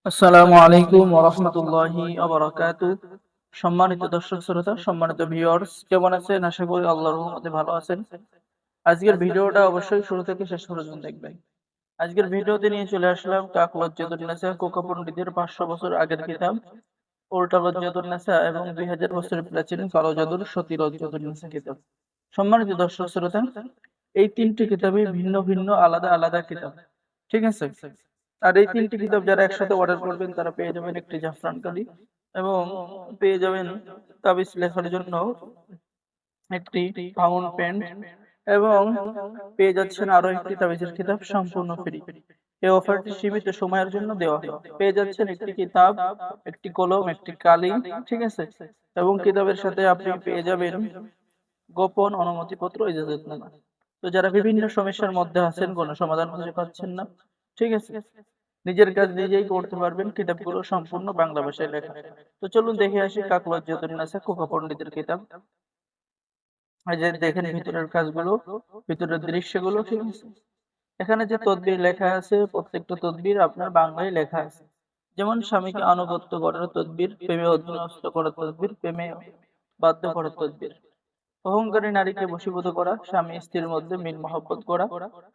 আসসালামু আলাইকুম ওয়া রাহমাতুল্লাহি ওয়া বারাকাতুহু। সম্মানিত দর্শক শ্রোতা, সম্মানিত ভিউয়ার্স, কেমন আছেন? আশা করি আল্লাহর রহমতে ভালো আছেন। আজকের ভিডিওটা অবশ্যই শুরু থেকে শেষ পর্যন্ত দেখবেন। আজকের ভিডিওতে নিয়ে চলে আসলাম কাকলজ্জাতুন নেসা কোকা পণ্ডিতের 500 বছর আগের কিতাব উল্টা লজ্জাতুন নেসা এবং 2000 বছরের প্রাচীন কালো জাদুর সতী লজ্জাতুন নেসা কিতাব। সম্মানিত দর্শক শ্রোতা, এই তিনটি কিতাবই ভিন্ন ভিন্ন আলাদা আলাদা কিতাব। ঠিক আছে? আর এই তিনটি কিতাব যারা একসাথে অর্ডার করবেন তারা পেয়ে যাবেন একটি জাফরান কালি এবং পেয়ে যাবেন তাবিজ লেখার জন্য একটি ফাউন্ট পেন এবং পেয়ে যাচ্ছেন আরো একটি তাবিজের কিতাব সম্পূর্ণ ফ্রি। এই অফারটি সীমিত সময়ের জন্য দেওয়া হয়। পেয়ে যাচ্ছেন একটি কিতাব, একটি কলম, একটি কালি, ঠিক আছে? এবং কিতাবের সাথে আপনি পেয়ে যাবেন গোপন অনুমতিপত্র, ইজাজতনামা। তো যারা বিভিন্ন সমস্যার মধ্যে আছেন, কোনো সমাধান খুঁজে পাচ্ছেন না, ঠিক আছে, নিজের কাজ নিজেই করতে পারবেন। কিতাবগুলো সম্পূর্ণ বাংলা ভাষায় লেখা। তো চলুন দেখে আসি কাকওয়াজ্জাতুন নেসা কোকা পণ্ডিতের কিতাব। এই যে দেখেন ভিতরের কাজগুলো, ভিতরের দৃশ্যগুলো, ঠিক আছে? এখানে যে তদবির লেখা আছে, প্রত্যেকটা তদবির আপনার বাংলায় লেখা আছে। যেমন স্বামীকে আনুগত্য করার তদবির, প্রেমে অধীনস্থ করার তদবির, প্রেমে বাধ্য করার তদবির, অহংকারী নারীকে বশীভূত করা, স্বামী স্ত্রীর মধ্যে মিল মহব্বত করা,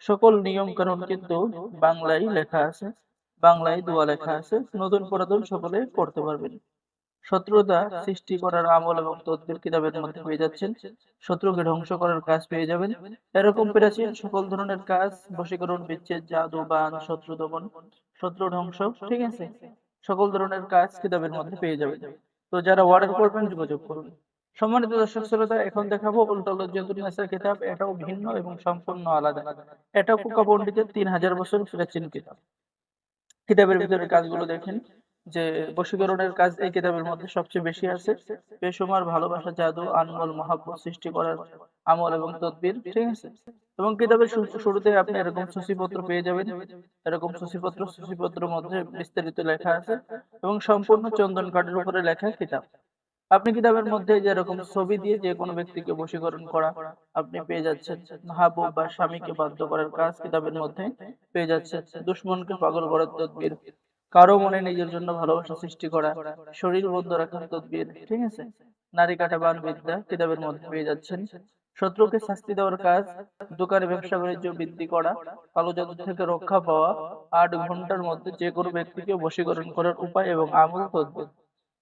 সকল নিয়ম কানুন কিন্তু বাংলায় লেখা আছে, বাংলায় দোয়া লেখা আছে। নতুন পুরাতন সকলে পড়তে পারবেন। শত্রুতা সৃষ্টি করার আমল এবং তদবির কিতাবের মধ্যে পেয়ে যাচ্ছেন। শত্রুকে ধ্বংস করার কাজ পেয়ে যাবেন। এরকম প্রাচীন সকল ধরনের কাজ, বশীকরণ, বিচ্ছেদ, জাদু, বান, শত্রু দমন, শত্রু ধ্বংস, ঠিক আছে, সকল ধরনের কাজ কিতাবের মধ্যে পেয়ে যাবেন। তো যারা অর্ডার করবেন যোগাযোগ করুন। সম্মানিত দর্শক শ্রোতা, এখন দেখাবো উল্টা লজ্জাতুন নেসার কিতাব। এটাও ভিন্ন এবং সম্পূর্ণ আলাদা। এটা কোকা পণ্ডিতের 3000 বছর প্রাচীন কিতাব। কিতাবের ভিতরে কাজগুলো দেখেন যে বশীকরণের কাজ এই কিতাবের মধ্যে সবচেয়ে বেশি আছে। বেসুমার ভালোবাসা, জাদু, আনমোল মহাব্বত সৃষ্টি করার আমল এবং তদবির, ঠিক আছে? এবং কিতাবের শুরুতে আপনি এরকম সূচিপত্র পেয়ে যাবেন। এরকম সূচিপত্রের মধ্যে বিস্তারিত লেখা আছে এবং সম্পূর্ণ চন্দন কাঠের উপরে লেখা কিতাব। আপনি কিতাবের মধ্যে যে এরকম ছবি দিয়ে যে কোনো ব্যক্তিকে বশীকরণ করা আপনি পেয়ে যাচ্ছেন। মাহবুব বা স্বামীকে বাধ্য করার কাজ কিতাবের মধ্যে পেয়ে যাচ্ছেন। দুশ্মনকে পাগল করার তদবির, কারো মনে নিজের জন্য ভালোবাসা সৃষ্টি করা, শরীর বন্ধ রাখার তদবির, ঠিক আছে, নারী কাটাবান বিদ্যা কিতাবের মধ্যে পেয়ে যাচ্ছেন। শত্রুকে শাস্তি দেওয়ার কাজ, দোকানে ব্যবসা বাণিজ্য বৃদ্ধি করা, কালো জাদু থেকে রক্ষা পাওয়া, 8 ঘন্টার মধ্যে যে কোনো ব্যক্তিকে বশীকরণ করার উপায় এবং আমল তদবির।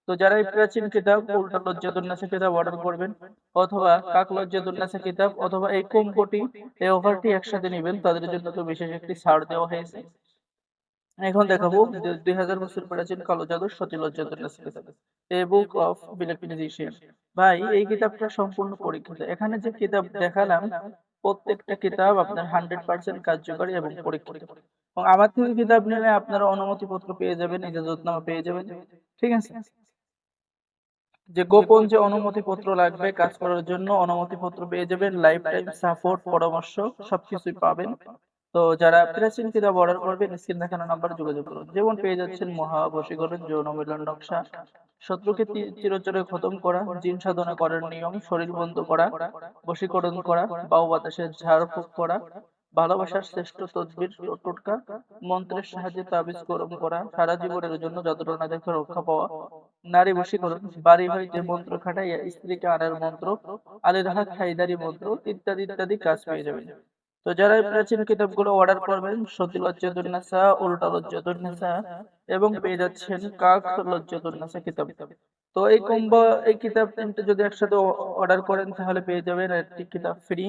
তো যারা এই প্রাচীন কিতাব উল্টা লজ্জাতুন নেসা কিতাব অর্ডার করবেন অথবা কাক লজ্জাতুন নেসা কিতাব অথবা এই কম্বোটি, এই অফারটি একসাথে নেবেন, তাদের জন্য তো বিশেষ একটি ছাড় দেওয়া হয়েছে। এখন দেখাবো যে 2000 বছর প্রাচীন কালো জাদুর সতী লজ্জাতুন নেসা কিতাব, এ বুক অফ ব্ল্যাক ম্যাজিশিয়ান। ভাই, এই কিতাবটা সম্পূর্ণ পরীক্ষিত। এখানে যে কিতাব দেখালাম প্রত্যেকটা কিতাব আপনার 100% কার্যকরী এবং পরীক্ষিত। এবং আমার থেকে কিতাব নিলে আপনারা অনুমতিপত্র পেয়ে যাবেন, ইজাজতনামা পেয়ে যাবেন, ঠিক আছে? যে গোপন যে অনুমতিপত্র লাগবে কাজ করার জন্য, অনুমতিপত্র পেয়ে যাবেন, লাইফ টাইম সাপোর্ট, পরামর্শ সবকিছুই পাবেন। তো যারা প্রাচীন কিতাব অর্ডার করবেন স্ক্রিন দেখানো নাম্বারে যোগাযোগ করুন। যেমন পেয়ে যাচ্ছেন মহা বশীকরণ, যৌন মিলন নকশা, শত্রুকে চিরতরে খতম করা, জিন সাধনা করার নিয়ম, শরীর বন্ধ করা, বশীকরণ করা, বায়ু বাতাসের ঝাড়ফুঁক করা, ভালোবাসার শ্রেষ্ঠ তদবির ও টোটকা, মন্ত্রের সাহায্যে তাবিজ গরম করা, সারা জীবনের জন্য যন্ত্রণা থেকে রক্ষা পাওয়া, নারী বশীকরণ, বাড়ি হইতে মন্ত্র খাটাইয়া স্ত্রীকে আনার মন্ত্র, আলিরাহা খাইদারি মন্ত্র, ইত্যাদি ইত্যাদি কাজ পেয়ে যাবেন। তো যারা এই প্রাচীন কিতাবগুলো অর্ডার করবেন, সতী লজ্জাতুন নেসা, উল্টা লজ্জাতুন নেসা এবং পেয়ে যাচ্ছেন কাক লজ্জাতুন নেসা কিতাব। তো এই কম্বো, এই কিতাব তিনটে যদি একসাথে অর্ডার করেন তাহলে পেয়ে যাবেন একটি কিতাব ফ্রি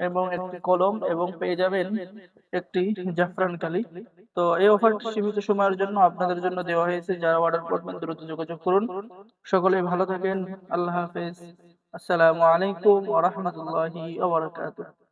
এবং একটি কলম এবং পেয়ে যাবেন একটি জাফরান কালি। তো এই অফারটি সীমিত সময়ের জন্য আপনাদের জন্য দেওয়া হয়েছে। যারা অর্ডার করবেন দ্রুত যোগাযোগ করুন। সকলেই ভালো থাকেন। আল্লাহ হাফেজ। আসসালামু আলাইকুম ওয়া রাহমাতুল্লাহি ওয়া বারাকাতুহু।